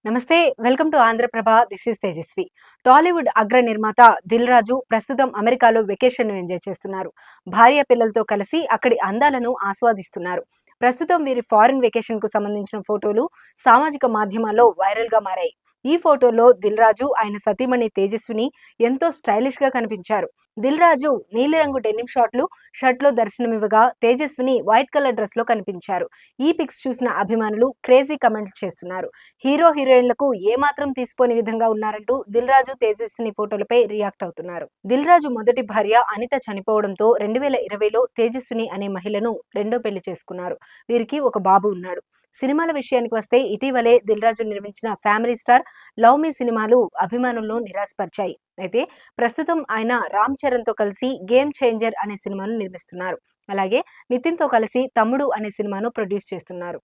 నమస్తే, welcome to Andhra Prabha. This is Tejaswi. Tollywood అగ్ర నిర్మాత దిల్ రాజు ప్రస్తుతం అమెరికాలో వెకేషన్ ఎంజాయ్ చేస్తున్నారు. భార్య పిల్లలతో కలిసి అక్కడి అందాలను ఆస్వాదిస్తున్నారు. ప్రస్తుతం వీరి ఫారిన్ వెకేషన్ కు సంబంధించిన ఫోటోలు సామాజిక మాధ్యమాల్లో వైరల్ గా మారాయి. ఈ ఫోటోలో దిల్ రాజు ఆయన సతీమణి తేజస్విని ఎంతో స్టైలిష్ గా కనిపించారు. దిల్ రాజు నీలిరంగు డెనిమ్ షర్ట్ లో దర్శనమివ్వగా తేజస్విని వైట్ కలర్ డ్రెస్ లో కనిపించారు. ఈ పిక్స్ చూసిన అభిమానులు క్రేజీ కమెంట్లు చేస్తున్నారు. హీరో హీరోయిన్లకు ఏమాత్రం తీసిపోని విధంగా ఉన్నారంటూ దిల్ రాజు తేజస్విని ఫోటోలపై రియాక్ట్ అవుతున్నారు. దిల్ రాజు మొదటి భార్య అనిత చనిపోవడంతో 2020లో తేజస్విని అనే మహిళను రెండో పెళ్లి చేసుకున్నారు. వీరికి ఒక బాబు ఉన్నాడు. సినిమాల విషయానికి వస్తే ఇటీవలే దిల్ రాజు నిర్మించిన ఫ్యామిలీ స్టార్ లవ్ మీ సినిమాలు అభిమానులను నిరాశపరిచాయి. అయితే ప్రస్తుతం ఆయన రామ్ చరణ్ తో కలిసి గేమ్ చేంజర్ అనే సినిమాను నిర్మిస్తున్నారు. అలాగే నితిన్ తో కలిసి తమ్ముడు అనే సినిమాను ప్రొడ్యూస్ చేస్తున్నారు.